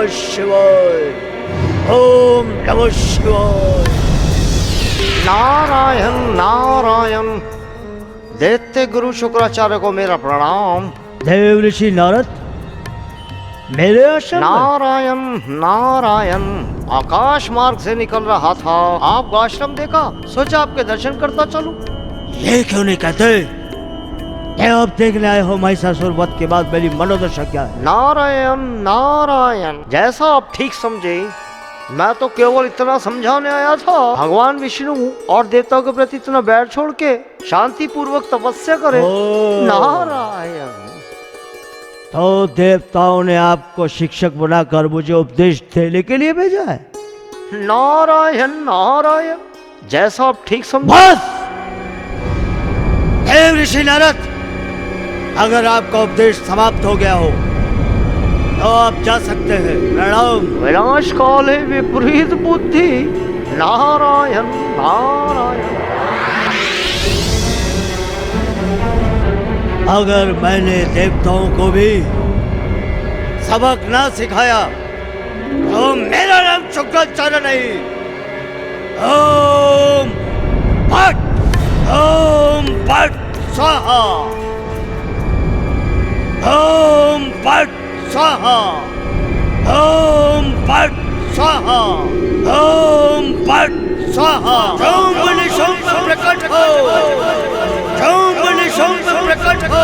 नमः शिवाय। ओम नमः शिवाय। नारायण नारायण। दैत्य गुरु शुक्राचार्य को मेरा प्रणाम। देव ऋषि नारद मेरे आश्रम में? नारायण नारायण। आकाश मार्ग से निकल रहा था, आपका आश्रम देखा, सोचा आपके दर्शन करता चलूं। ये क्यों नहीं कहते? क्या आप देखने आए हो महिषासुर वध के बाद मेरी मनोदशा क्या है? नारायण नारायण, जैसा आप ठीक समझे। मैं तो केवल इतना समझाने आया था, भगवान विष्णु और देवताओं के प्रति इतना बैर छोड़ के शांति पूर्वक तपस्या करे। नारायण। तो देवताओं ने आपको शिक्षक बनाकर मुझे उपदेश देने के लिए भेजा है? नारायण नारायण, जैसा आप ठीक समझे। बस! देव ऋषि नारद, अगर आपका उपदेश समाप्त हो गया हो तो आप जा सकते हैं। प्रणाम। विनाश काल है विपरीत बुद्धि। नारायण नारायण। अगर मैंने देवताओं को भी सबक ना सिखाया तो मेरा नाम शुक्राचार्य नहीं। ओम पट स्वाहा। ओम पट स्वाहा। ओम पट स्वाहा। ओम पट स्वाहा। ओम निशुंभ प्रकट हो। ओम निशुंभ प्रकट हो।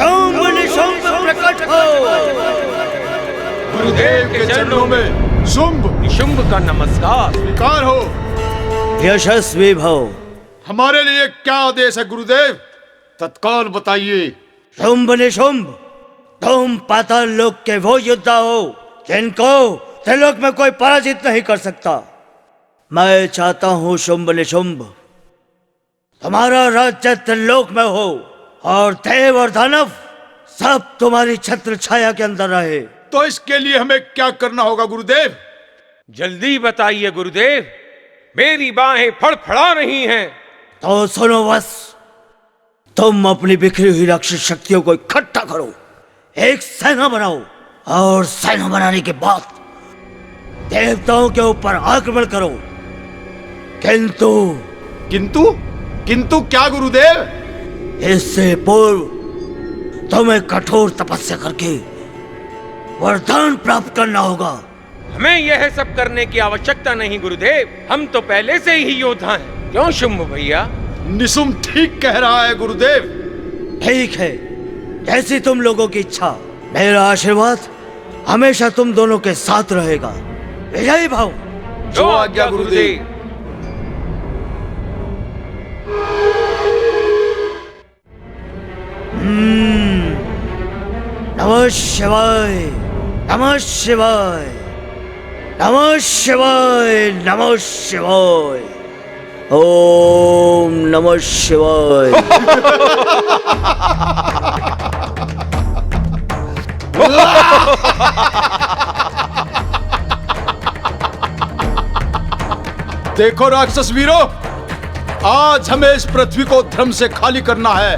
ओम निशुंभ प्रकट हो। गुरुदेव के चरणों में शुंभ निशुंभ का नमस्कार स्वीकार हो। यशस्वी भव। हमारे लिए क्या आदेश है गुरुदेव, तत्काल बताइए। शुंभ निशुंभ, तुम पाताल लोक के वो योद्धा हो जिनको त्रिलोक में कोई पराजित नहीं कर सकता। मैं चाहता हूँ शुंभ निशुंभ, तुम्हारा राज्य त्रिलोक में हो और देव और दानव सब तुम्हारी छत्र छाया के अंदर रहे। तो इसके लिए हमें क्या करना होगा गुरुदेव? जल्दी बताइए गुरुदेव, मेरी बाहें फड़फड़ा रही हैं। तो सुनो बस, तुम अपनी बिखरी हुई राक्षस शक्तियों को इकट्ठा करो, एक सेना बनाओ और सेना बनाने के बाद देवताओं के ऊपर आक्रमण करो। किंतु किंतु किंतु क्या गुरुदेव? इससे पूर्व तुम्हें कठोर तपस्या करके वरदान प्राप्त करना होगा। हमें यह सब करने की आवश्यकता नहीं गुरुदेव, हम तो पहले से ही योद्धा हैं। क्यों शुंभ भैया? निशुंभ ठीक कह रहा है गुरुदेव। ठीक है, जैसी तुम लोगों की इच्छा। मेरा आशीर्वाद हमेशा तुम दोनों के साथ रहेगा। विजयी भव। जो आज्ञा गुरुदेव। नमः शिवाय। नमः शिवाय। नमः शिवाय। नमः शिवाय। ओम नमः शिवाय। देखो राक्षस वीरों, आज हमें इस पृथ्वी को धर्म से खाली करना है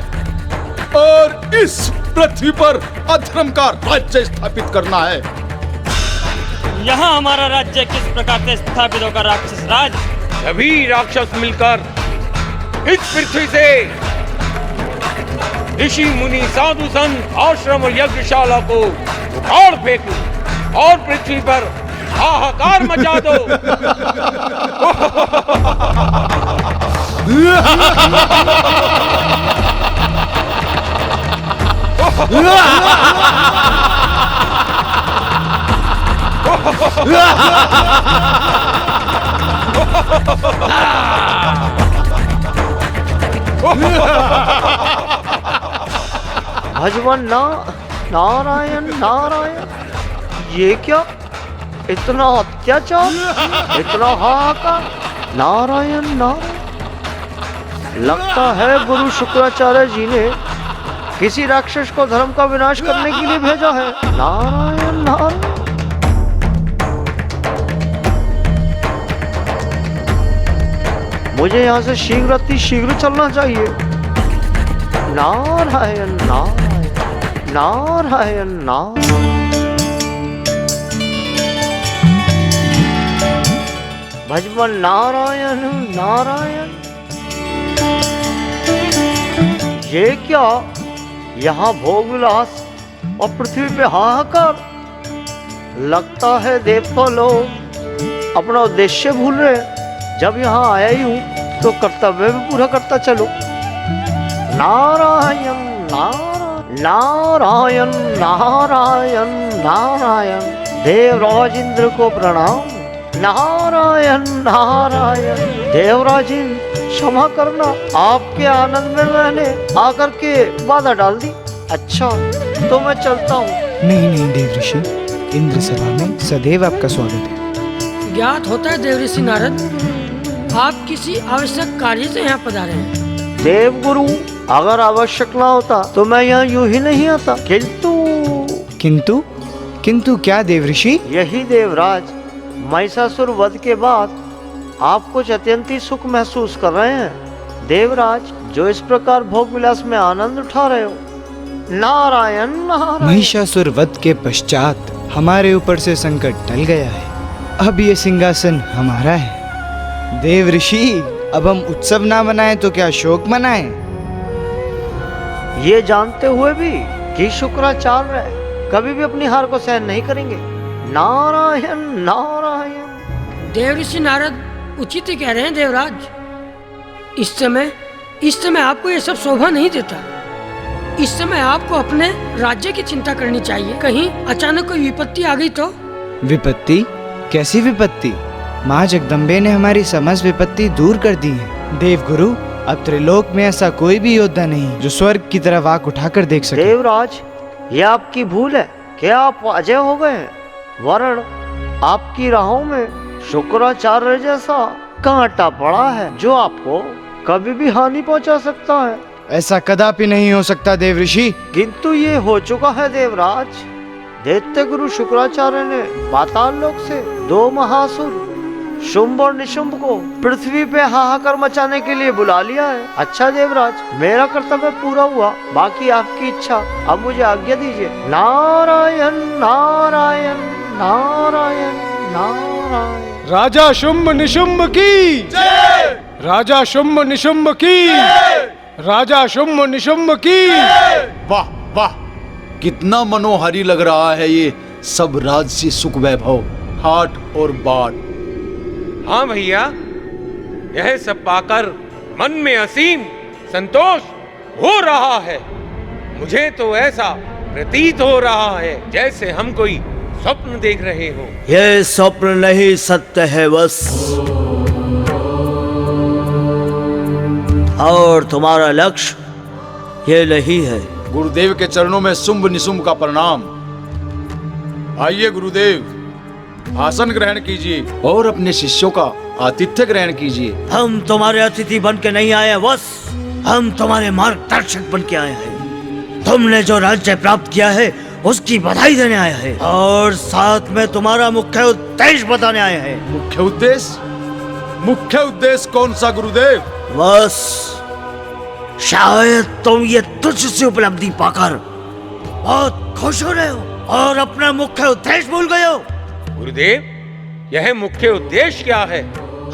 और इस पृथ्वी पर अधर्म का राज्य स्थापित करना है। यहाँ हमारा राज्य किस प्रकार से स्थापित होगा राक्षस राज? सभी राक्षस मिलकर इस पृथ्वी से ऋषि मुनि साधु संत आश्रम और यज्ञशाला को उखाड़ फेंको और पृथ्वी पर हाहाकार मचा दो। भगवान नारायण नारायण, ये क्या? इतना अत्याचार, इतना हाहाकार। नारायण नारायण। लगता है गुरु शुक्राचार्य जी ने किसी राक्षस को धर्म का विनाश करने के लिए भेजा है। नारायण नारायण। मुझे यहाँ से शीघ्र चलना चाहिए। नारायण नारायण नारायण नारायण। भजमन नारायण नारायण। ये क्या, यहाँ भोग विलास और पृथ्वी पे हाहाकार। लगता है देवता लोग अपना उद्देश्य भूल रहे। जब यहाँ आया ही हूँ तो कर्तव्य भी पूरा करता चलो। नारायण नारायण नारायण नारायण नारायण। देवराज इंद्र को प्रणाम। नारायण नारायण। देवराज इंद्र क्षमा करना, आपके आनंद में मैंने आकर के बाधा डाल दी। अच्छा तो मैं चलता हूँ। नहीं नहीं देव ऋषि, इंद्र सभा में सदैव आपका स्वागत है। ज्ञात होता है देव ऋषि नारद, आप किसी आवश्यक कार्य से यहाँ पधारे हैं। देव गुरु, अगर आवश्यक ना होता तो मैं यहाँ यूं ही नहीं आता। किंतु किंतु क्या देव ऋषि? यही देवराज, महिषासुर वध के बाद आप कुछ अत्यंत ही सुख महसूस कर रहे हैं। देवराज, जो इस प्रकार भोग विलास में आनंद उठा रहे हो। नारायण नारायण। महिषासुर वध के पश्चात हमारे ऊपर से संकट टल गया है। अब ये सिंहासन हमारा है। देव ऋषि, अब हम उत्सव ना मनाएं तो क्या शोक मनाएं? ये जानते हुए भी कि शुक्राचार्य कभी भी अपनी हार को सहन नहीं करेंगे। नारायण नारायण। देव ऋषि नारद उचित ही कह रहे हैं देवराज। इस समय आपको ये सब शोभा नहीं देता। इस समय आपको अपने राज्य की चिंता करनी चाहिए। कहीं अचानक कोई विपत्ति आ गई तो? विपत्ति? कैसी विपत्ति? माँ जगदम्बे ने हमारी समस्त विपत्ति दूर कर दी है। देव गुरु, अब त्रिलोक में ऐसा कोई भी योद्धा नहीं जो स्वर्ग की तरफ आंख उठाकर देख सके। देवराज, यह आपकी भूल है कि आप अजय हो गए हैं, वरण आपकी राहों में शुक्राचार्य जैसा कांटा पड़ा है जो आपको कभी भी हानि पहुंचा सकता है। ऐसा कदापि नहीं हो सकता देव ऋषि। किंतु ये हो चुका है देवराज। दैत्य गुरु शुक्राचार्य ने पाताल लोक से 2 महासुर शुंभ और निशुंभ को पृथ्वी पे हाहाकार मचाने के लिए बुला लिया है। अच्छा देवराज, मेरा कर्तव्य पूरा हुआ, बाकी आपकी इच्छा। अब मुझे आज्ञा दीजिए। नारायण नारायण नारायण नारायण। राजा शुंभ निशुंभ की जय। राजा शुंभ निशुंभ की जय। राजा शुंभ निशुंभ की। वाह वाह, कितना मनोहारी लग रहा है ये सब राजसी सुख वैभव, हाट और बाट। हाँ भैया, यह सब पाकर मन में असीम संतोष हो रहा है। मुझे तो ऐसा प्रतीत हो रहा है जैसे हम कोई स्वप्न देख रहे हो। यह स्वप्न नहीं, सत्य है बस। और तुम्हारा लक्ष्य ये नहीं है। गुरुदेव के चरणों में शुंभ निशुंभ का प्रणाम। आइए गुरुदेव, आसन ग्रहण कीजिए और अपने शिष्यों का आतिथ्य ग्रहण कीजिए। हम तुम्हारे अतिथि बन के नहीं आए बस, हम तुम्हारे मार्गदर्शक बन के आए हैं। तुमने जो राज्य प्राप्त किया है उसकी बधाई देने आए हैं और साथ में तुम्हारा मुख्य उद्देश्य बताने आए हैं। मुख्य उद्देश्य? मुख्य उद्देश्य कौन सा गुरुदेव? बस शायद तुम ये तुच्छ सी उपलब्धि पाकर बहुत खुश हो रहे हो और अपना मुख्य उद्देश्य भूल गए हो। गुरुदेव, यह मुख्य उद्देश्य क्या है?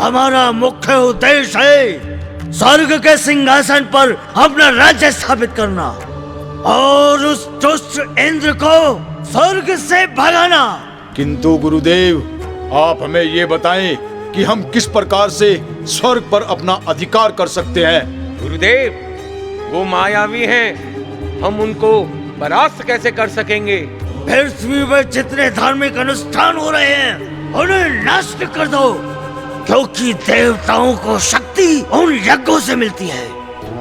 हमारा मुख्य उद्देश्य है स्वर्ग के सिंहासन पर अपना राज्य स्थापित करना और उस दुष्ट इंद्र को स्वर्ग से भगाना। किंतु गुरुदेव, आप हमें ये बताएं कि हम किस प्रकार से स्वर्ग पर अपना अधिकार कर सकते हैं। गुरुदेव, वो मायावी हैं, हम उनको परास्त कैसे कर सकेंगे? पृथ्वी में जितने धार्मिक अनुष्ठान हो रहे हैं उन्हें नष्ट कर दो, क्योंकि देवताओं को शक्ति उन यज्ञों से मिलती है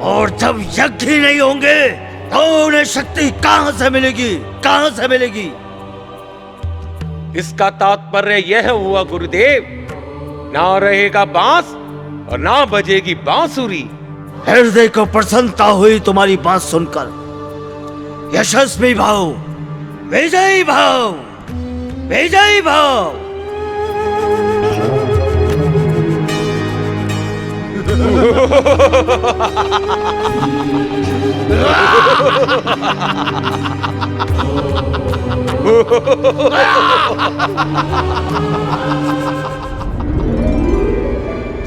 और जब यज्ञ ही नहीं होंगे तो उन्हें शक्ति कहां से मिलेगी, कहां से मिलेगी? इसका तात्पर्य यह हुआ गुरुदेव, ना रहेगा बांस और ना बजेगी बांसुरी। हृदय को प्रसन्नता हुई तुम्हारी बात सुनकर। यशस्वी भाव, विजयी भाव, विजयी भाव।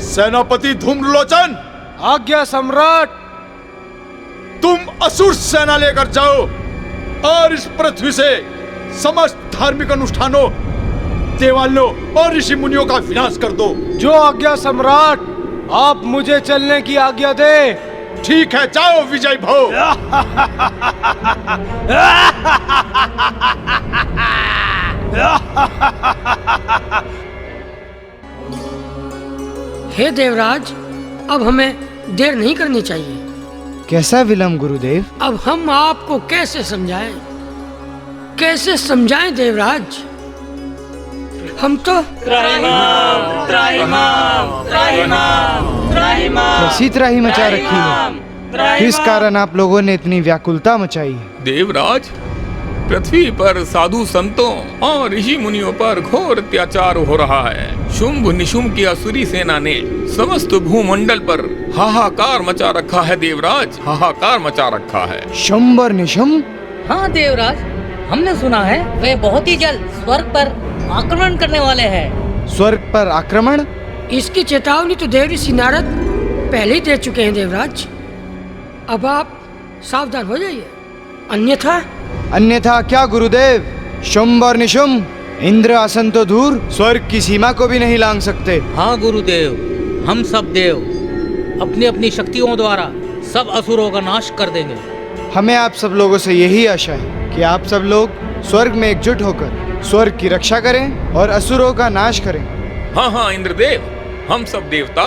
सेनापति धूम्रलोचन, आज्ञा सम्राट। तुम असुर सेना लेकर जाओ और इस पृथ्वी से समस्त धार्मिक अनुष्ठानों, देवालयों और ऋषि मुनियों का विनाश कर दो। जो आज्ञा सम्राट। आप मुझे चलने की आज्ञा दे। ठीक है, जाओ विजय भव। हे देवराज, अब हमें देर नहीं करनी चाहिए। कैसा विलम्ब गुरुदेव? अब हम आपको कैसे समझाएं? कैसे समझाएं देवराज? हम तो त्राहिमाम त्राहिमाम त्राहिमाम त्राहिमाम कैसी त्राही मचा रखी है? किस कारण आप लोगों ने इतनी व्याकुलता मचाई है? देवराज, पृथ्वी पर साधु संतों और ऋषि मुनियों पर घोर अत्याचार हो रहा है। शुंभ निशुंभ की असुरी सेना ने समस्त भूमंडल पर हाहाकार मचा रखा है। देवराज, हाहाकार मचा रखा है। शुंभ और निशुंभ? हाँ देवराज, हमने सुना है वे बहुत ही जल्द स्वर्ग पर आक्रमण करने वाले हैं। स्वर्ग पर आक्रमण? इसकी चेतावनी तो देव ऋषि नारद पहले ही दे चुके हैं देवराज। अब आप सावधान हो जाइए, अन्यथा क्या गुरुदेव? शुंभ और निशुंभ इंद्र आसन तो दूर, स्वर्ग की सीमा को भी नहीं लांघ सकते। हाँ गुरुदेव, हम सब देव अपनी अपनी शक्तियों द्वारा सब असुरों का नाश कर देंगे। हमें आप सब लोगों से यही आशा है कि आप सब लोग स्वर्ग में एकजुट होकर स्वर्ग की रक्षा करें और असुरों का नाश करें। हाँ हाँ इंद्रदेव, हम सब देवता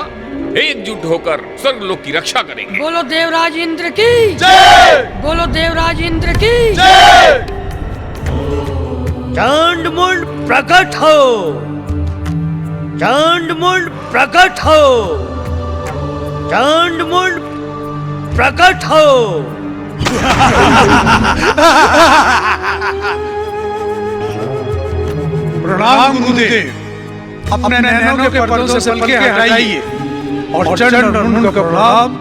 एकजुट होकर स्वर्ग लोक की रक्षा करेंगे। बोलो देवराज इंद्र की जय। बोलो देवराज इंद्र की जय। चांडमुंड प्रकट हो, चांडमुंड प्रकट हो, चांडमुंड प्रकट हो। प्रणाम गुरुदेव। अपने नैनों के पर्दों से पलके हटाइए और चरण का प्रणाम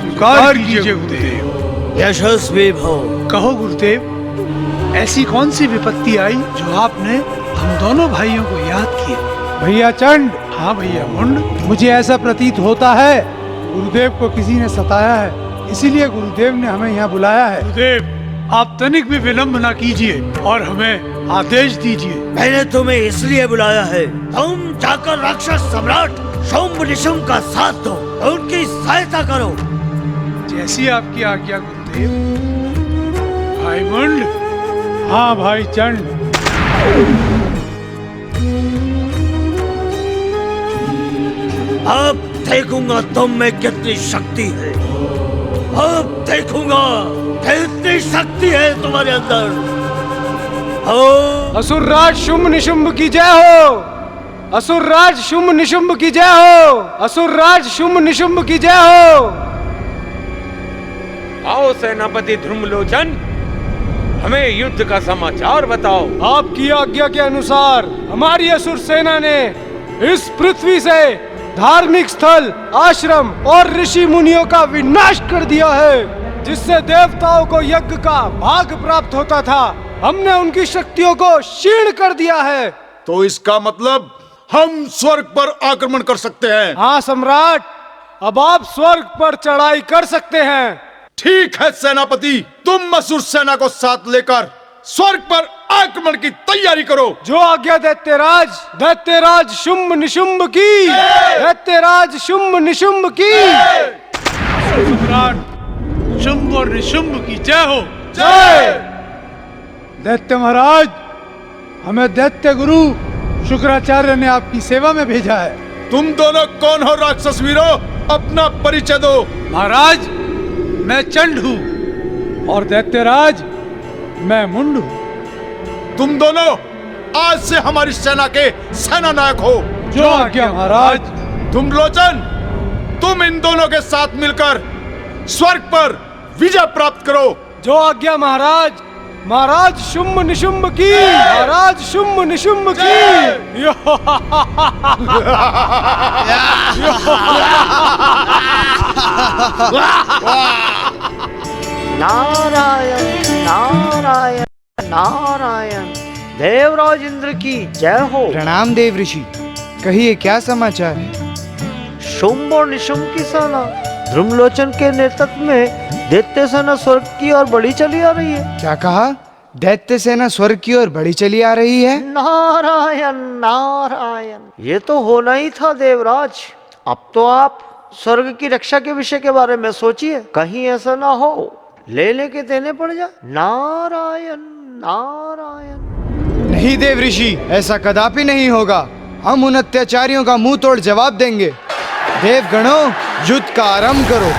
स्वीकार कीजिए गुरुदेव। यशस्वी भव। कहो गुरुदेव, ऐसी कौन सी विपत्ति आई जो आपने हम दोनों भाइयों को याद किया? भैया चंड। हाँ भैया मुंड। मुझे ऐसा प्रतीत होता है गुरुदेव को किसी ने सताया है, इसीलिए गुरुदेव ने हमें यहाँ बुलाया है। गुरुदेव, आप तनिक भी विलंब न कीजिए और हमें आदेश दीजिए। मैंने तुम्हें इसलिए बुलाया है, तुम जाकर राक्षस सम्राट शुंभ निशुंभ का साथ दो और उनकी सहायता करो। जैसी आपकी आज्ञा गुरुदेव। भाई मुंड। हाँ भाई चंड। अब देखूंगा तुम में कितनी शक्ति है। अब देखूंगा कितनी शक्ति है तुम्हारे अंदर। असुरराज शुंभ निशुंभ की जय हो। असुरराज शुंभ निशुंभ की जय हो। असुरराज शुंभ निशुंभ की जय हो। आओ सेनापति ध्रुमलोचन, हमें युद्ध का समाचार बताओ। आपकी आज्ञा के अनुसार हमारी असुर सेना ने इस पृथ्वी से धार्मिक स्थल, आश्रम और ऋषि मुनियों का विनाश कर दिया है, जिससे देवताओं को यज्ञ का भाग प्राप्त होता था। हमने उनकी शक्तियों को क्षीण कर दिया है। तो इसका मतलब हम स्वर्ग पर आक्रमण कर सकते हैं। हाँ सम्राट, अब आप स्वर्ग पर चढ़ाई कर सकते हैं। ठीक है सेनापति, तुम असुर सेना को साथ लेकर स्वर्ग पर आक्रमण की तैयारी करो। जो आज्ञा दैत्यराज। दैत्यराज शुंभ निशुंभ की। दैत्यराज शुंभ निशुंभ की। सम्राट शुंभ और निशुंभ की जय हो। जय। दैत्य महाराज, हमें दैत्य गुरु शुक्राचार्य ने आपकी सेवा में भेजा है। तुम दोनों कौन हो राक्षस वीरों? अपना परिचय दो। महाराज, मैं चंड हूँ। और दैत्यराज, मैं मुंड हूँ। तुम दोनों आज से हमारी सेना के सेना नायक हो। जो आज्ञा महाराज। धूम्रलोचन, तुम इन दोनों के साथ मिलकर स्वर्ग पर विजय प्राप्त करो। जो आज्ञा महाराज। महाराज शुंभ निशुंभ की, महाराज शुंभ निशुंभ की। नारायण नारायण नारायण। देवराज इंद्र की जय हो। प्रणाम देव ऋषि, कहिए क्या समाचार है? शुंभ और निशुंभ की सेना ध्रुमलोचन के नेतृत्व में दैत्य सेना स्वर्ग की ओर बढ़ी चली आ रही है। क्या कहा? दैत्य सेना स्वर्ग की ओर बढ़ी चली आ रही है? नारायण नारायण, ये तो होना ही था देवराज। अब तो आप स्वर्ग की रक्षा के विषय के बारे में सोचिए, कहीं ऐसा ना हो ले लेके देने पड़ जाए। नारायण नारायण। नहीं देव ऋषि, ऐसा कदापि नहीं होगा। हम उन अत्याचारियों का मुंह तोड़ जवाब देंगे। देवगणों, युद्ध का आरंभ करो।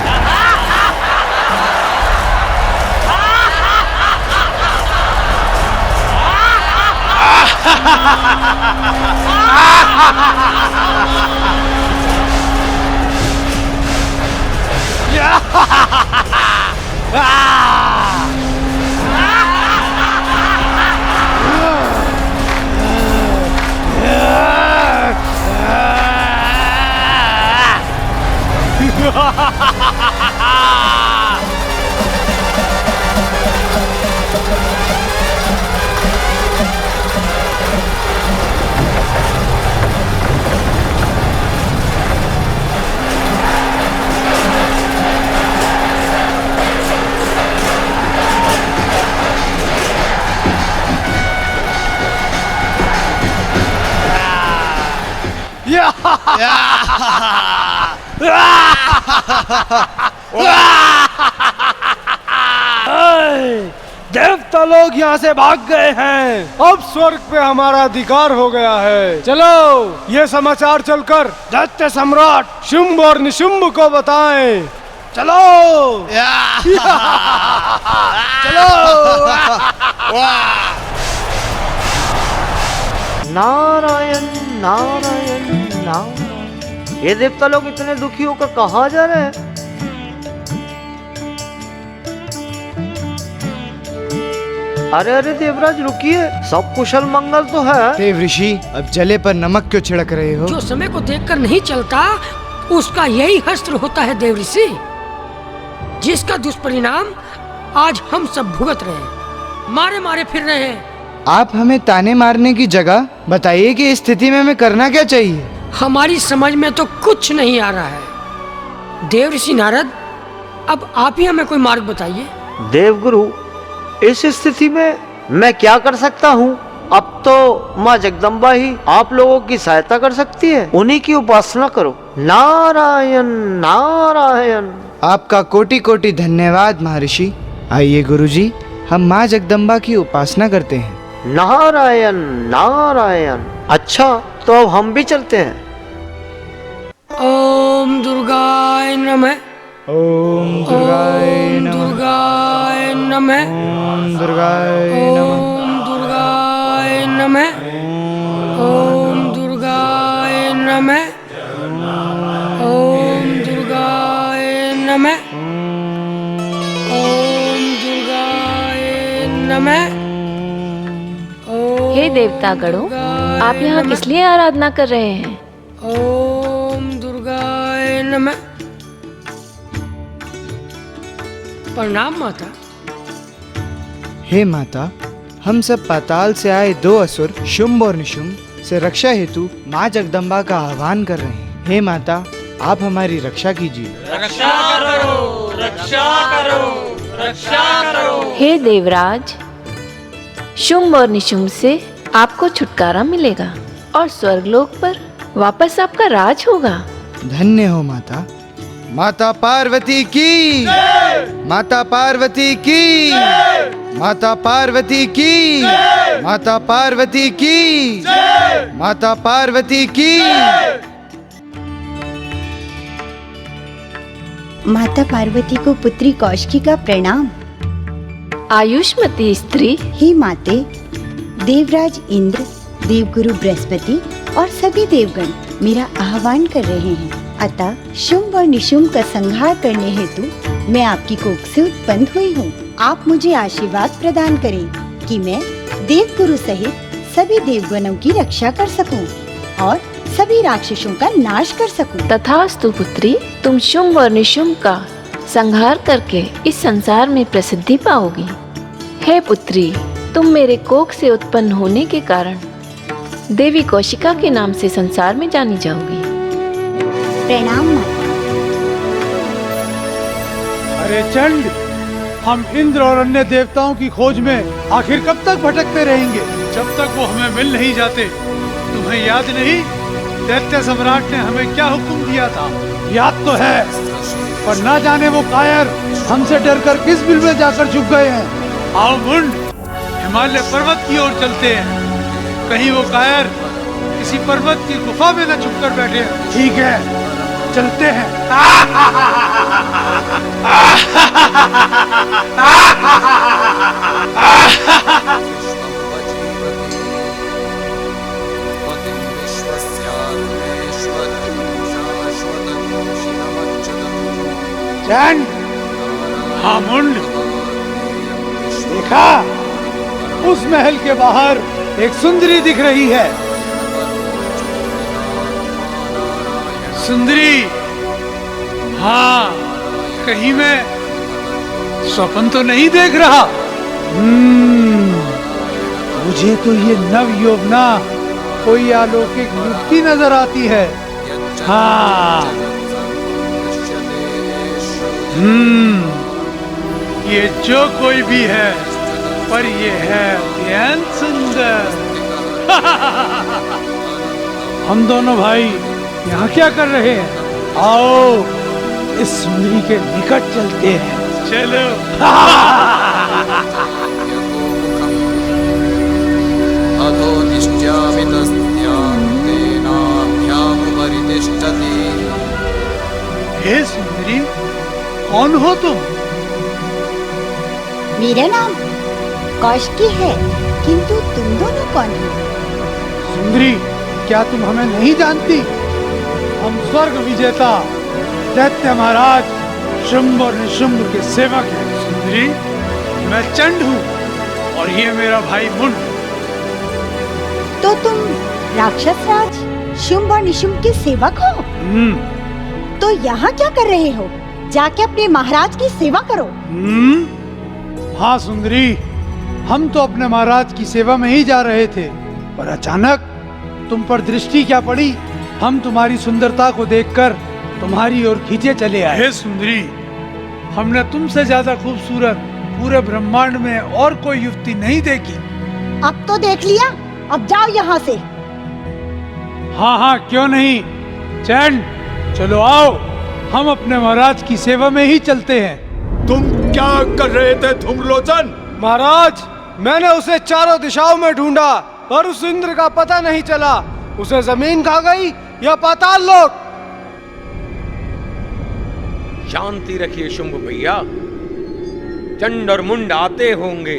देवता लोग यहाँ से भाग गए हैं। अब स्वर्ग पे हमारा अधिकार हो गया है। चलो ये समाचार चलकर दैत्य सम्राट शुंभ और निशुंभ को बताएं। चलो चलो। नारायण नारायण नारायण। ये देवता लोग इतने दुखी होकर कहाँ जा रहे हैं? अरे अरे देवराज रुकिए, सब कुशल मंगल तो है। देव ऋषि, अब जले पर नमक क्यों छिड़क रहे हो? जो समय को देखकर नहीं चलता उसका यही हस्त्र होता है देव ऋषि, जिसका दुष्परिणाम आज हम सब भुगत रहे हैं। मारे मारे फिर रहे हैं। आप हमें ताने मारने की जगह बताइए कि इस स्थिति में हमें करना क्या चाहिए? हमारी समझ में तो कुछ नहीं आ रहा है। देव ऋषि नारद, अब आप ही हमें कोई मार्ग बताइए। देवगुरु, इस स्थिति में मैं क्या कर सकता हूँ? अब तो माँ जगदम्बा ही आप लोगों की सहायता कर सकती है। उन्हीं की उपासना करो। नारायण नारायण। आपका कोटि कोटि धन्यवाद महर्षि। आइए गुरुजी, हम माँ जगदम्बा की उपासना करते हैं। नारायण नारायण। अच्छा, तो अब हम भी चलते हैं। ओम दुर्गाय नमः। ओम दुर्गाय नमः। दुर्गाय नमः। ओम दुर्गाय ओम दुर्गाय नमः। ओम दुर्गाय नमः। ओम दुर्गाय नमः। ओम दुर्गाय नमः। हे देवता गणों, आप यहाँ किस लिए आराधना कर रहे हैं? ओम दुर्गाय नमः। प्रणाम माता। हे माता, हम सब पाताल से आए दो असुर शुंभ और निशुंभ से रक्षा हेतु माँ जगदम्बा का आह्वान कर रहे हैं। हे माता, आप हमारी रक्षा कीजिए। रक्षा करो, रक्षा करो, रक्षा करो। हे देवराज, शुंभ और निशुंभ से आपको छुटकारा मिलेगा और स्वर्गलोक पर वापस आपका राज होगा। धन्य हो माता। माता पार्वती की, माता पार्वती की, माता पार्वती की, माता पार्वती की, माता पार्वती की। माता पार्वती को पुत्री कौशिकी का प्रणाम। आयुष्मती स्त्री। हे माते, देवराज इंद्र, देवगुरु बृहस्पति और सभी देवगण मेरा आह्वान कर रहे हैं। अतः शुंभ और निशुंभ का संहार करने हेतु मैं आपकी कोख से उत्पन्न हुई हूँ। आप मुझे आशीर्वाद प्रदान करें कि मैं देवगुरु सहित सभी देवगणों की रक्षा कर सकूं और सभी राक्षसों का नाश कर सकूं। तथास्तु पुत्री, तुम शुंभ और निशुंभ का संहार करके इस संसार में प्रसिद्धि पाओगी। हे पुत्री, तुम मेरे कोख से उत्पन्न होने के कारण देवी कौशिका के नाम से संसार में जानी जाओगी। प्रणाम माता। अरे चंड, हम इंद्र और अन्य देवताओं की खोज में आखिर कब तक भटकते रहेंगे, जब तक वो हमें मिल नहीं जाते। तुम्हें याद नहीं दैत्य सम्राट ने हमें क्या हुक्म दिया था? याद तो है, पर ना जाने वो कायर हमसे डरकर किस बिल में जाकर छुप गए हैं। आओ मुंड, हिमालय पर्वत की ओर चलते हैं। कहीं वो कायर किसी पर्वत की गुफा में न छुप कर बैठे हैं। ठीक है, चलते हैं। चंड, हाँ मुंड, देखा उस महल के बाहर एक सुंदरी दिख रही है। सुंदरी, हाँ, कहीं मैं स्वप्न तो नहीं देख रहा। मुझे तो ये नव यौवना कोई अलौकिक युक्ति नजर आती है। हाँ, ये जो कोई भी है, पर ये है अत्यंत सुंदर। हम दोनों भाई यहाँ क्या कर रहे हैं? आओ इस सुंदरी के निकट चलते हैं। चलो। हे सुंदरी, कौन हो तुम? मेरा नाम कौशिकी है, किंतु तुम दोनों कौन हो? सुंदरी, क्या तुम हमें नहीं जानती? हम स्वर्ग विजेता दैत्य महाराज शुंभ और निशुंभ के सेवक हैं। सुंदरी, मैं चंड हूँ और ये मेरा भाई मुंड। तो तुम राक्षस राज शुंभ और निशुंभ के सेवक हो? तो यहाँ क्या कर रहे हो? जाके अपने महाराज की सेवा करो। हाँ सुंदरी, हम तो अपने महाराज की सेवा में ही जा रहे थे, पर अचानक तुम पर दृष्टि क्या पड़ी? हम तुम्हारी सुंदरता को देखकर तुम्हारी ओर खींचे चले आए। हे सुंदरी, हमने तुमसे ज्यादा खूबसूरत पूरे ब्रह्मांड में और कोई युवती नहीं देखी। अब तो देख लिया, अब जाओ यहाँ से। हाँ हाँ, क्यों नहीं। चंड, चलो आओ, हम अपने महाराज की सेवा में ही चलते हैं। तुम क्या कर रहे थे धूम्रलोचन? महाराज, मैंने उसे चारों दिशाओं में ढूंढा, पर उस इंद्र का पता नहीं चला। उसे जमीन खा गई या पाताल लोक। शांति रखिए शुंभ भैया, चंड और मुंड आते होंगे,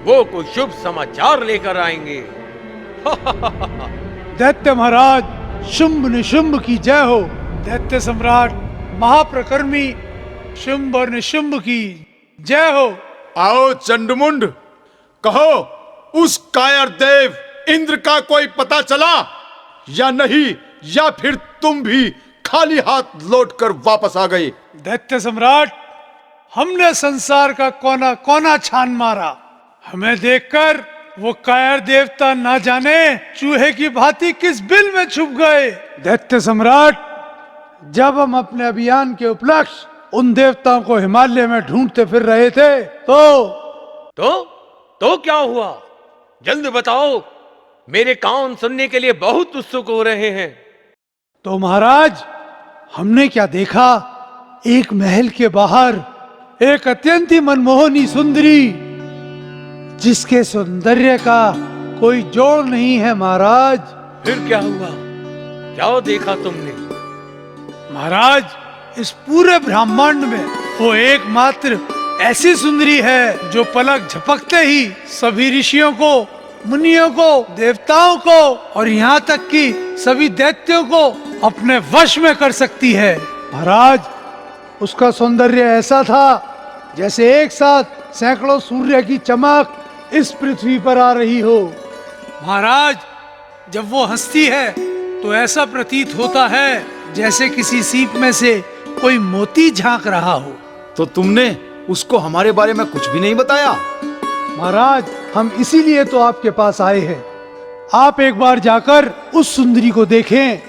वो कोई शुभ समाचार लेकर आएंगे। दैत्य महाराज शुंभ निशुंभ की जय हो। दैत्य सम्राट महाप्रकर्मी शुंभ और निशुंभ की जय हो। आओ चंडमुंड, कहो उस कायर देव इंद्र का कोई पता चला या नहीं, या फिर तुम भी खाली हाथ लौटकर वापस आ गए? दैत्य सम्राट, हमने संसार का कोना कोना छान मारा। हमें देखकर वो कायर देवता ना जाने चूहे की भांति किस बिल में छुप गए। दैत्य सम्राट, जब हम अपने अभियान के उपलक्ष्य उन देवताओं को हिमालय में ढूंढते फिर रहे थे तो क्या हुआ? जल्द बताओ, मेरे कान सुनने के लिए बहुत उत्सुक हो रहे हैं। तो महाराज, हमने क्या देखा, एक महल के बाहर एक अत्यंत ही मनमोहनी सुंदरी, जिसके सौंदर्य का कोई जोड़ नहीं है महाराज। फिर क्या हुआ? क्या देखा तुमने? महाराज, इस पूरे ब्रह्मांड में वो एकमात्र ऐसी सुंदरी है जो पलक झपकते ही सभी ऋषियों को, मुनियों को, देवताओं को और यहाँ तक कि सभी दैत्यों को अपने वश में कर सकती है। महाराज, उसका सौंदर्य ऐसा था जैसे एक साथ सैकड़ों सूर्य की चमक इस पृथ्वी पर आ रही हो। महाराज, जब वो हंसती है तो ऐसा प्रतीत होता है जैसे किसी सीप में से कोई मोती झांक रहा हो। तो तुमने उसको हमारे बारे में कुछ भी नहीं बताया? महाराज, हम इसीलिए तो आपके पास आए हैं। आप एक बार जाकर उस सुंदरी को देखें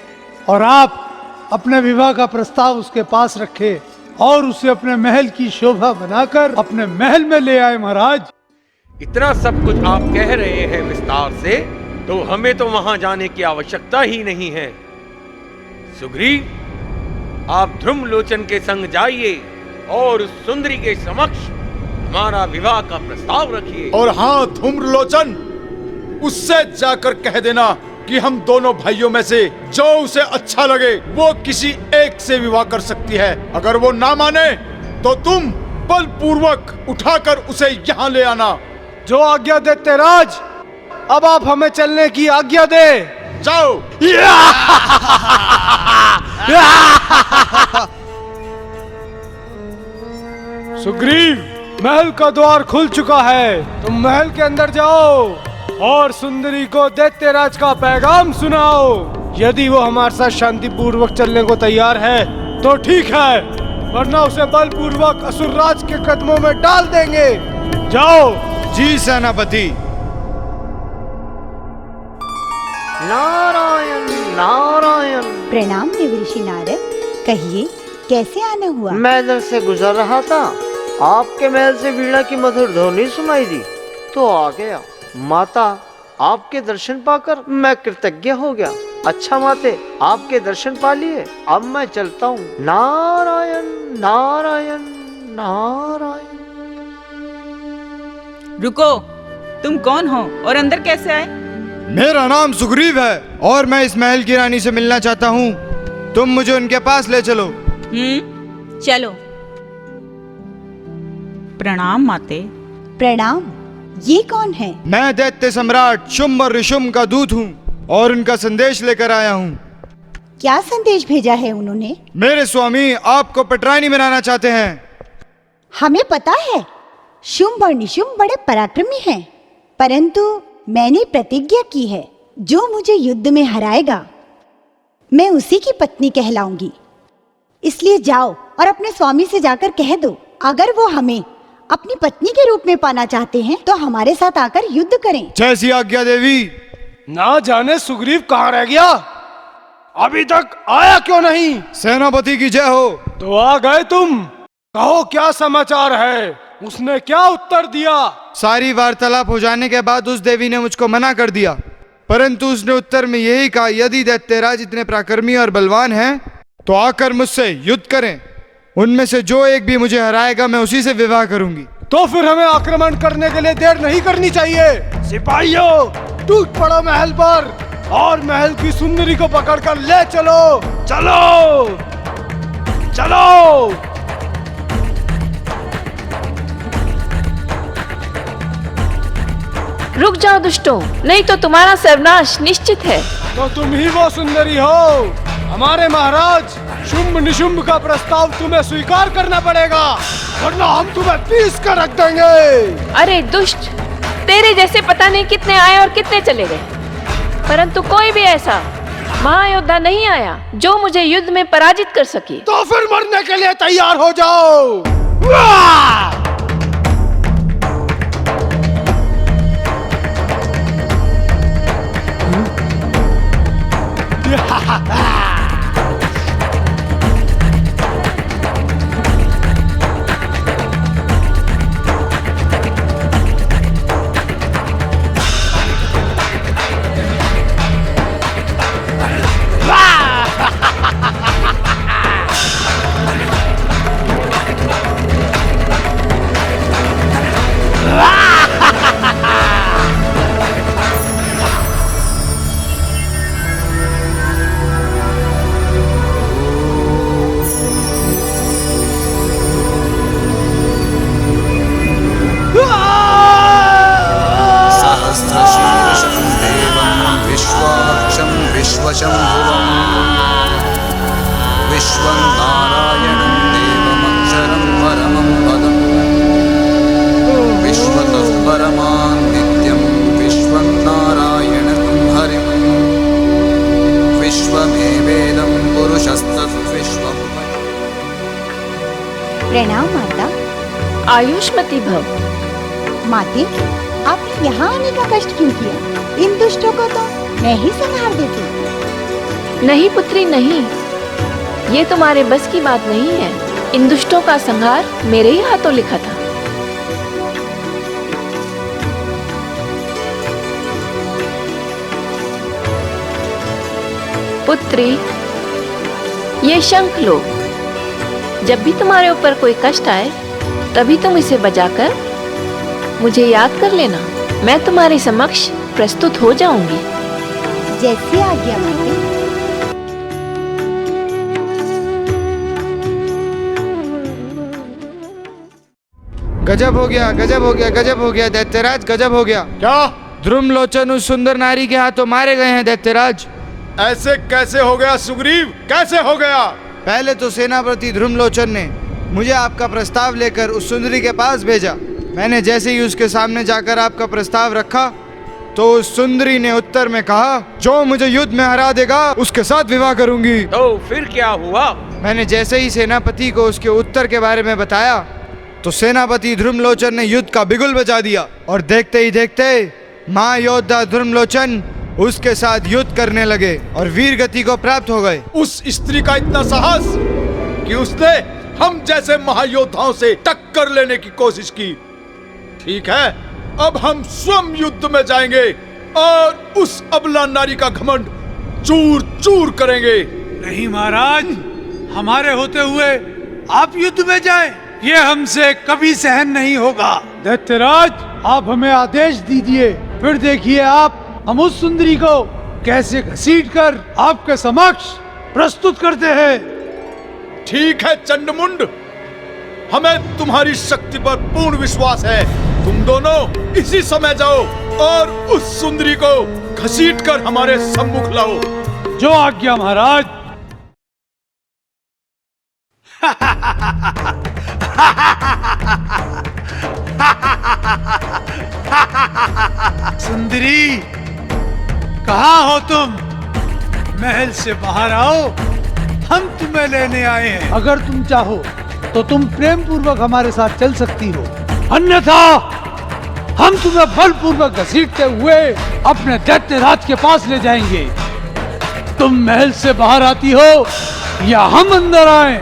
और आप अपने विवाह का प्रस्ताव उसके पास रखें और उसे अपने महल की शोभा बनाकर अपने महल में ले आए। महाराज, इतना सब कुछ आप कह रहे हैं विस्तार से, तो हमें तो वहां जाने की आवश्यकता ही नहीं है। सुग्रीव, आप ध्रुव लोचन के संग जाइए और उस सुंदरी के समक्ष हमारा विवाह का प्रस्ताव रखिए। और हाँ धूम्रलोचन, उससे जाकर कह देना कि हम दोनों भाइयों में से जो उसे अच्छा लगे वो किसी एक से विवाह कर सकती है। अगर वो ना माने तो तुम बलपूर्वक उठाकर उसे यहाँ ले आना। जो आज्ञा देते राज, अब आप हमें चलने की आज्ञा दे। जाओ। सुग्रीव, महल का द्वार खुल चुका है, तुम महल के अंदर जाओ और सुंदरी को दैत्यराज का पैगाम सुनाओ। यदि वो हमारे साथ शांति पूर्वक चलने को तैयार है तो ठीक है, वरना उसे बलपूर्वक असुरराज के कदमों में डाल देंगे। जाओ। जी सेनापति। नारायण नारायण। प्रणाम देवर्षि नारद, कहिए कैसे आना हुआ? मैं इधर से गुजर रहा था, आपके महल से वीणा की मधुर ध्वनि सुनाई दी तो आ गया। माता, आपके दर्शन पाकर मैं कृतज्ञ हो गया। अच्छा माते, आपके दर्शन पा लिए, अब मैं चलता हूँ। नारायण नारायण नारायण। रुको, तुम कौन हो और अंदर कैसे आए? मेरा नाम सुग्रीव है और मैं इस महल की रानी से मिलना चाहता हूँ। तुम मुझे उनके पास ले चलो। चलो। प्रणाम माते। प्रणाम। ये कौन है? मैं दैत्य सम्राट शुंभ और निशुंभ का दूत हूँ और उनका संदेश लेकर आया हूँ। क्या संदेश भेजा है उन्होंने? मेरे स्वामी आपको पटरानी बनाना चाहते हैं। हमें पता है शुंभ और निशुंभ बड़े पराक्रमी हैं, परंतु मैंने प्रतिज्ञा की है जो मुझे युद्ध में हराएगा मैं उसी की पत्नी कहलाऊंगी। इसलिए जाओ और अपने स्वामी से जाकर कह दो, अगर वो हमें अपनी पत्नी के रूप में पाना चाहते हैं तो हमारे साथ आकर युद्ध करें। जैसी आज्ञा देवी। ना जाने सुग्रीव कहाँ रह गया, अभी तक आया क्यों नहीं? सेनापति की जय हो। तो आ गए तुम, कहो क्या समाचार है? उसने क्या उत्तर दिया? सारी वार्तालाप हो जाने के बाद उस देवी ने मुझको मना कर दिया, परंतु उसने उत्तर में यही कहा, यदि दैत्यराज इतने पराक्रमी और बलवान हैं तो आकर मुझसे युद्ध करें। उनमें से जो एक भी मुझे हराएगा मैं उसी से विवाह करूंगी। तो फिर हमें आक्रमण करने के लिए देर नहीं करनी चाहिए। सिपाहियों, टूट पड़ो महल पर और महल की सुंदरी को पकड़कर ले चलो। चलो चलो। रुक जाओ दुष्टों, नहीं तो तुम्हारा सर्वनाश निश्चित है। तो तुम ही वो सुंदरी हो। हमारे महाराज शुंभ निशुंभ का प्रस्ताव तुम्हें स्वीकार करना पड़ेगा, वरना हम तुम्हें पीस कर रख देंगे। अरे दुष्ट, तेरे जैसे पता नहीं कितने आए और कितने चले गए, परंतु कोई भी ऐसा महायोद्धा नहीं आया जो मुझे युद्ध में पराजित कर सके। तो फिर मरने के लिए तैयार हो जाओ। आयुष्मती भव। माते, आपने यहाँ आने का कष्ट क्यों किया? इन दुष्टों को तो मैं ही संहार देती। नहीं पुत्री नहीं, ये तुम्हारे बस की बात नहीं है। इन दुष्टों का संहार मेरे ही हाथों लिखा था। पुत्री, ये शंख लो। जब भी तुम्हारे ऊपर कोई कष्ट आए तभी तुम इसे बजाकर मुझे याद कर लेना। मैं तुम्हारे समक्ष प्रस्तुत हो जाऊंगी। जैसी आज्ञा माते। गजब हो गया, गजब हो गया, गजब हो गया दैत्यराज, गजब हो गया। क्या? ध्रुमलोचन उस सुंदर नारी के हाथों मारे गए हैं दैत्यराज। ऐसे कैसे हो गया सुग्रीव? कैसे हो गया? पहले तो सेनापति ध्रुमलोचन ने मुझे आपका प्रस्ताव लेकर उस सुंदरी के पास भेजा। मैंने जैसे ही उसके सामने जाकर आपका प्रस्ताव रखा तो उस सुंदरी ने उत्तर में कहा, जो मुझे युद्ध में हरा देगा उसके साथ विवाह करूंगी। तो फिर क्या हुआ? मैंने जैसे ही सेनापति को उसके उत्तर के बारे में बताया तो सेनापति ध्रुमलोचन ने युद्ध का बिगुल बजा दिया और देखते ही देखते महायोद्धा ध्रुमलोचन उसके साथ युद्ध करने लगे और वीर गति को प्राप्त हो गए। उस स्त्री का इतना साहस कि उसने हम जैसे महायोद्धाओं से टक्कर लेने की कोशिश की। ठीक है, अब हम स्वयं युद्ध में जाएंगे और उस अबला नारी का घमंड चूर चूर करेंगे। नहीं महाराज, हमारे होते हुए आप युद्ध में जाएं, ये हमसे कभी सहन नहीं होगा। दैत्यराज, आप हमें आदेश दीजिए, फिर देखिए आप हम उस सुंदरी को कैसे घसीटकर आपके समक्ष प्रस्तुत करते हैं। ठीक है चंडमुंड, हमें तुम्हारी शक्ति पर पूर्ण विश्वास है। तुम दोनों इसी समय जाओ और उस सुंदरी को घसीटकर हमारे सम्मुख लाओ। जो आज्ञा महाराज। सुंदरी, कहाँ हो तुम? महल से बाहर आओ, हम तुम्हें लेने आए हैं। अगर तुम चाहो तो तुम प्रेम पूर्वक हमारे साथ चल सकती हो, अन्यथा हम तुम्हें बलपूर्वक घसीटते हुए अपने दैत्यराज के पास ले जाएंगे। तुम महल से बाहर आती हो या हम अंदर आए?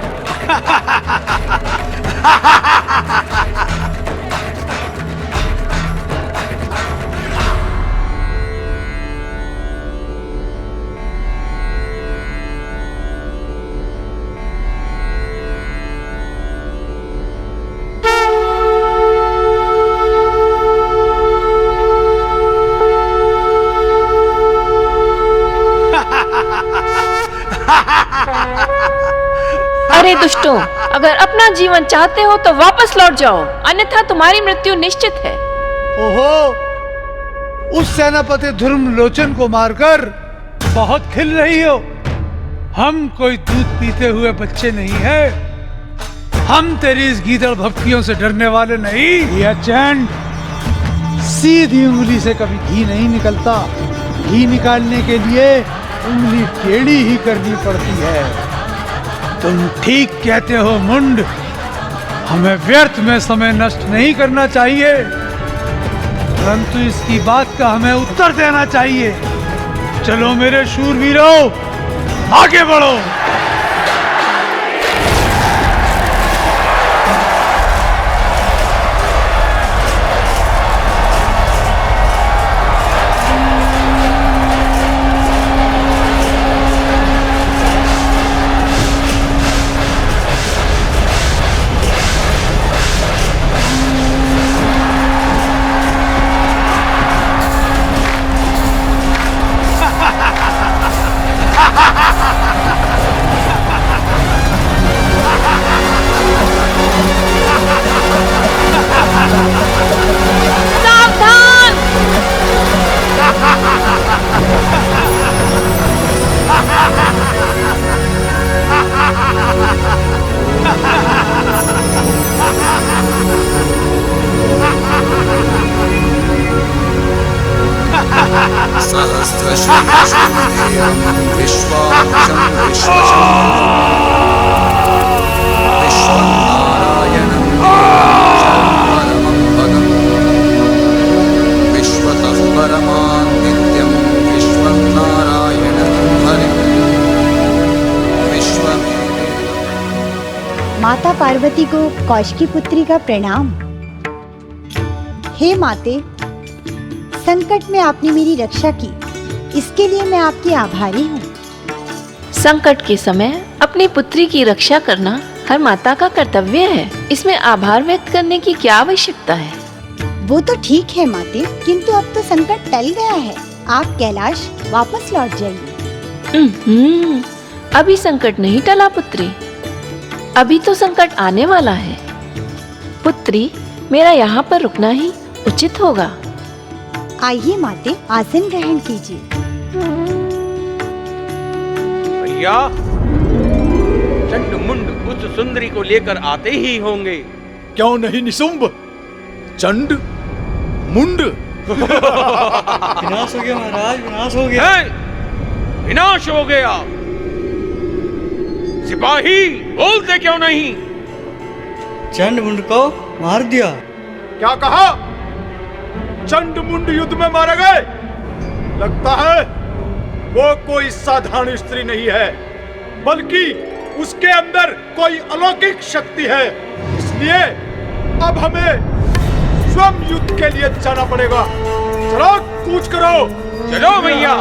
अरे दुष्टों, अगर अपना जीवन चाहते हो तो वापस लौट जाओ, अन्यथा तुम्हारी मृत्यु निश्चित है। ओहो, उस सेनापति ध्रुमलोचन को मारकर बहुत खिल रही हो। हम कोई दूध पीते हुए बच्चे नहीं हैं। हम तेरी इस गीदड़ भक्तियों से डरने वाले नहीं। यह चैंड, सीधी उंगली से कभी घी नहीं निकलता। घी निकालने के लिए उंगली टेढ़ी ही करनी पड़ती है। तुम ठीक कहते हो मुंड, हमें व्यर्थ में समय नष्ट नहीं करना चाहिए, परंतु इसकी बात का हमें उत्तर देना चाहिए। चलो मेरे शूरवीरों, आगे बढ़ो। विश्वनारायणं माता पार्वती को कौशिकी पुत्री का प्रणाम। हे माते, संकट में आपने मेरी रक्षा की, इसके लिए मैं आपकी आभारी हूँ। संकट के समय अपनी पुत्री की रक्षा करना हर माता का कर्तव्य है। इसमें आभार व्यक्त करने की क्या आवश्यकता है? वो तो ठीक है माते, किंतु अब तो संकट टल गया है। आप कैलाश वापस लौट जाइए। अभी संकट नहीं टला पुत्री, अभी तो संकट आने वाला है। पुत्री, मेरा यहाँ पर रुकना ही उचित होगा। आइए माते, आसन ग्रहण कीजिए। भैया, चंड मुंड उस सुंदरी को लेकर आते ही होंगे। क्यों नहीं निशुंभ? चंड मुंड विनाश हो गया महाराज, विनाश हो गया। विनाश हो गया? सिपाही बोलते क्यों नहीं? चंड मुंड को मार दिया। क्या कहा? चंड मुंड युद्ध में मारे गए? लगता है वो कोई साधारण स्त्री नहीं है, बल्कि उसके अंदर कोई अलौकिक शक्ति है। इसलिए अब हमें स्वयं युद्ध के लिए जाना पड़ेगा। चलो कूच करो। चलो भैया।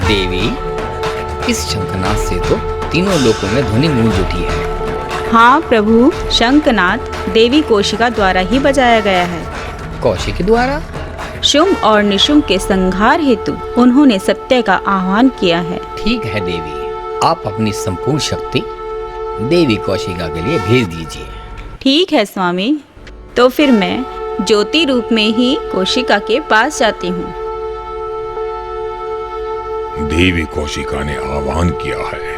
देवी, इस शंखनाद से तो तीनों लोकों में ध्वनि गूंज उठी है। हाँ प्रभु, शंखनाद देवी कोशिका द्वारा ही बजाया गया है। कौशिकी द्वारा? शुंभ और निशुंभ के संहार हेतु उन्होंने सत्य का आह्वान किया है। ठीक है देवी, आप अपनी संपूर्ण शक्ति देवी कौशिका के लिए भेज दीजिए। ठीक है स्वामी, तो फिर मैं ज्योति रूप में ही कोशिका के पास जाती हूँ। देवी कौशिका ने आह्वान किया है।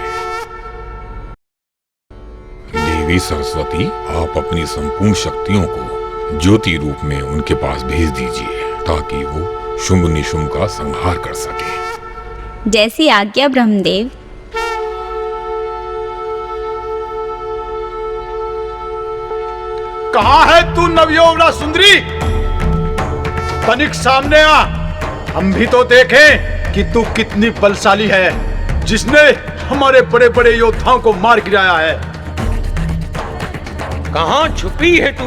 देवी सरस्वती, आप अपनी संपूर्ण शक्तियों को ज्योति रूप में उनके पास भेज दीजिए, ताकि वो शुंभ निशुंभ का संहार कर सके। जैसी आज्ञा ब्रह्मदेव। कहाँ है तू नवयौवना सुंदरी? तनिक सामने आ, हम भी तो देखें कि तू कितनी बलशाली है, जिसने हमारे बड़े बड़े योद्धाओं को मार गिराया है। कहाँ छुपी है तू?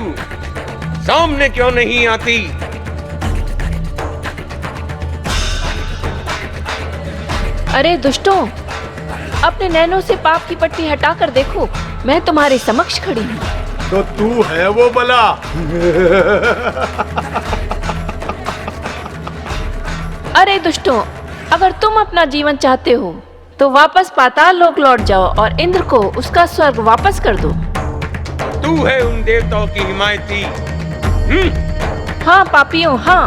सामने क्यों नहीं आती? अरे दुष्टों, अपने नैनों से पाप की पट्टी हटाकर देखो, मैं तुम्हारे समक्ष खड़ी हूँ। तो तू है वो बला? अरे दुष्टों, अगर तुम अपना जीवन चाहते हो तो वापस पाताल लोक लौट जाओ और इंद्र को उसका स्वर्ग वापस कर दो। तू है उन देवताओं की हिमायती। हाँ पापियों, हाँ।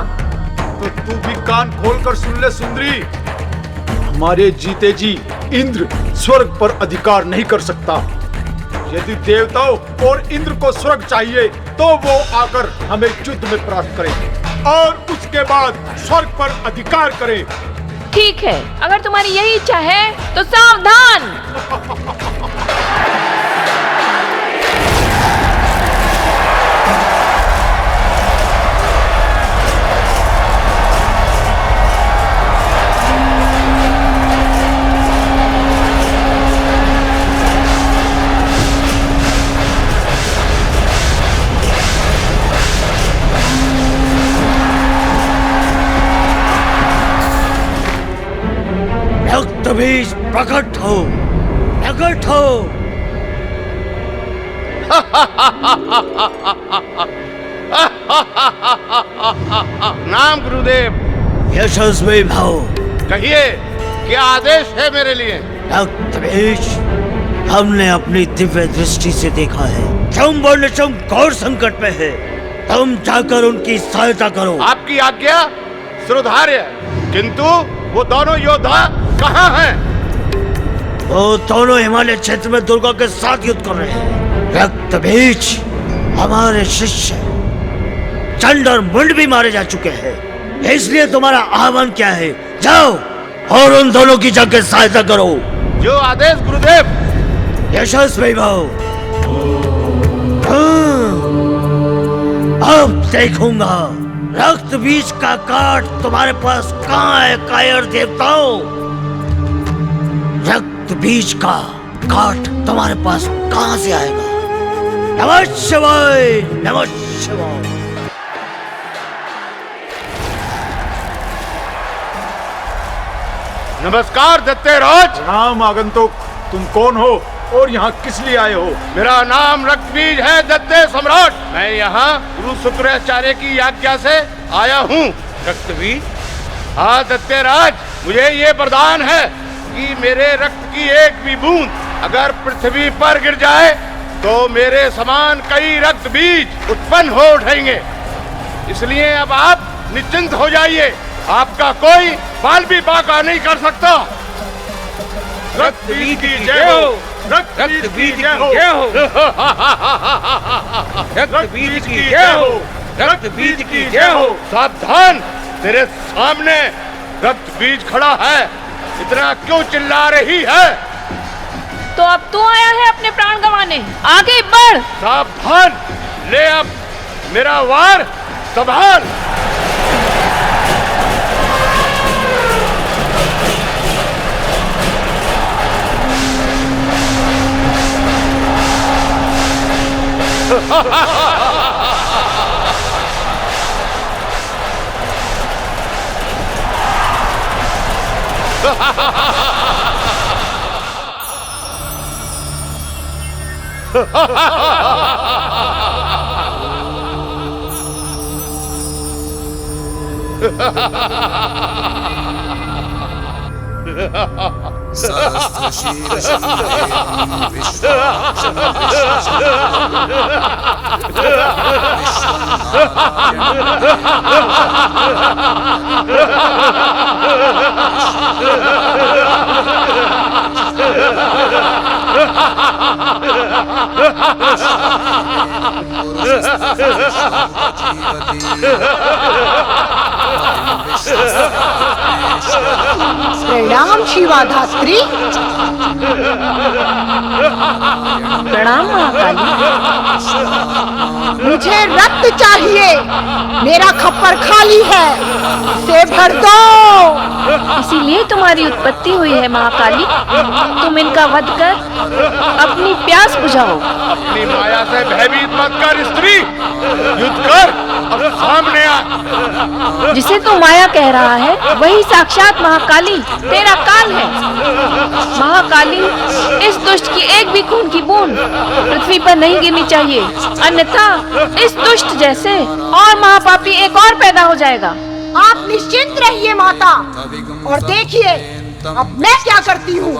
तो तू भी कान खोलकर सुन ले सुंदरी, हमारे जीते जी इंद्र स्वर्ग पर अधिकार नहीं कर सकता। यदि देवताओं और इंद्र को स्वर्ग चाहिए तो वो आकर हमें युद्ध में परास्त करें और उसके बाद स्वर्ग पर अधिकार करें। ठीक है, अगर तुम्हारी यही इच्छा है तो सावधान। रक्तबीज प्रकट हो, प्रकट हो। नाम गुरुदेव। यशस्वी भाव। कहिए, क्या आदेश है मेरे लिए? रक्तबीज, हमने अपनी दिव्य दृष्टि से देखा है शुंभ और निशुंभ घोर संकट में है। तुम जाकर उनकी सहायता करो। आपकी आज्ञा सुधार्य, किंतु वो दोनों योद्धा कहाँ हैं? वो दोनों हिमालय क्षेत्र में दुर्गा के साथ युद्ध कर रहे हैं। रक्तबीज हमारे शिष्य चंड और मुंड भी मारे जा चुके हैं। इसलिए तुम्हारा आह्वान क्या है? जाओ और उन दोनों की जाकर सहायता करो। जो आदेश गुरुदेव। यशस्वी भाव। अब देखूंगा रक्त बीज का काट तुम्हारे पास कहाँ है कायर देवताओं। रक्त बीज का काट तुम्हारे पास कहाँ से आएगा? नमः शिवाय, नमः शिवाय। नमस्कार दत्तेराज। राम आगंतुक, तुम कौन हो और यहाँ किस लिए आए हो? मेरा नाम रक्तबीज है दत्ते सम्राट। मैं यहाँ गुरु शुक्राचार्य की आज्ञा से आया हूँ। रक्तबीज? हाँ दत्तेराज, मुझे ये वरदान है कि मेरे रक्त की एक भी बूंद अगर पृथ्वी पर गिर जाए तो मेरे समान कई रक्त बीज उत्पन्न हो उठेंगे। इसलिए अब आप निश्चिंत हो जाइए, आपका कोई बाल भी बाका नहीं कर सकता। रक्त बीज की जय हो, रक्त बीज की जय हो, रक्त बीज की जय हो, रक्त बीज की जय हो। सावधान, तेरे सामने रक्त बीज खड़ा है, इतना क्यों चिल्ला रही है? तो अब तू आया है अपने प्राण गंवाने, आगे बढ़। सावधान, ले अब मेरा वार संभाल। प्रणाम शिवाधात्री। प्रणाम महाकाली। मुझे रक्त चाहिए, मेरा खप्पर खाली है, इसे भर दो। इसीलिए तुम्हारी उत्पत्ति हुई है महाकाली। तुम इनका वध कर अपनी प्यास बुझाओ। अपनी माया से भयभीत मत कर स्त्री, युद्ध कर, अब सामने आ। जिसे तू माया कह रहा है वही साक्षात महाकाली तेरा काल है। महाकाली, इस दुष्ट की एक भी खून की बूंद पृथ्वी पर नहीं गिरनी चाहिए, अन्यथा इस दुष्ट जैसे और महापापी एक और पैदा हो जाएगा। आप निश्चिंत रहिए माता, और देखिए अब मैं क्या करती हूँ।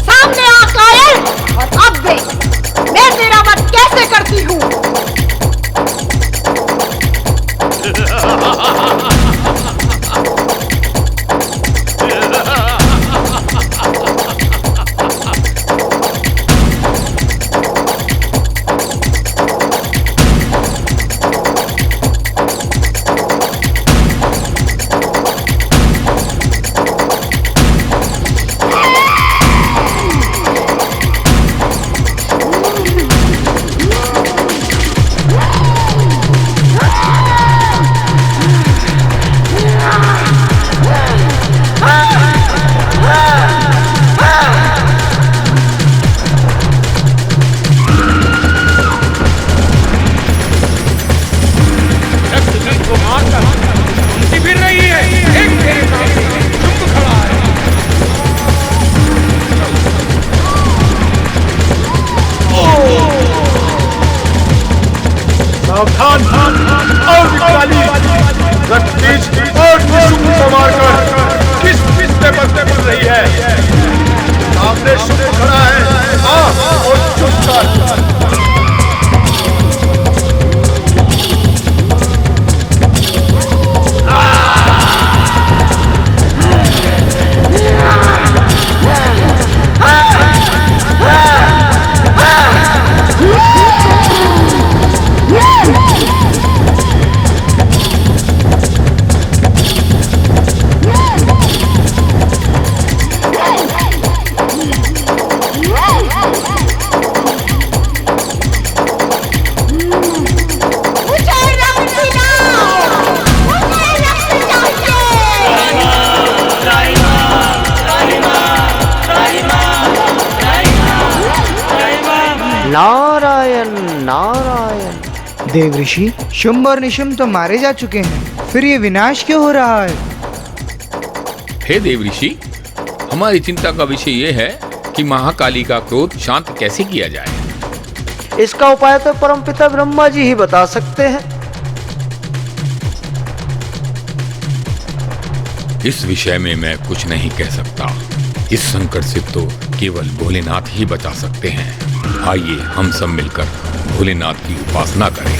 सामने आ कायर, और अब देख मैं तेरा वध कैसे करती हूँ। सावधान और विकराली, रक्तबीज और निशुंभ को मारकर किस पे बदले मिल रही है? सामने शुंभ खड़ा है, आ और चुप कर। देव ऋषि, शुंभ और निशुंभ तो मारे जा चुके हैं, फिर ये विनाश क्यों हो रहा है? हे देव ऋषि, हमारी चिंता का विषय ये है कि महाकाली का क्रोध शांत कैसे किया जाए। इसका उपाय तो परमपिता ब्रह्मा जी ही बता सकते हैं। इस विषय में मैं कुछ नहीं कह सकता। इस संकट से तो केवल भोलेनाथ ही बचा सकते हैं। आइए हम सब मिलकर भोलेनाथ की उपासना करें।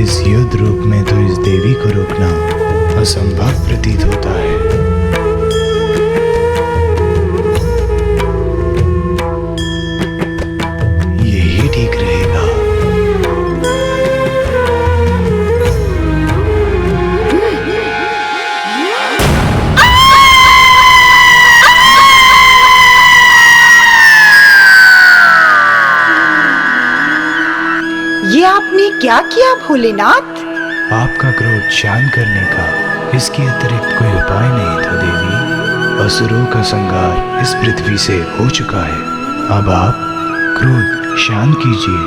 इस युद्ध रूप में तो इस देवी को रोकना असंभव प्रतीत होता है। यही ठीक रहेगा। ये आपने क्या किया भोलेनाथ? आपका क्रोध शांत करने का इसके अतिरिक्त कोई उपाय नहीं था देवी। असुरों का संहार इस पृथ्वी से हो चुका है। अब आप क्रोध शांत कीजिए।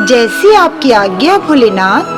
जैसी आपकी आज्ञा भोलेनाथ।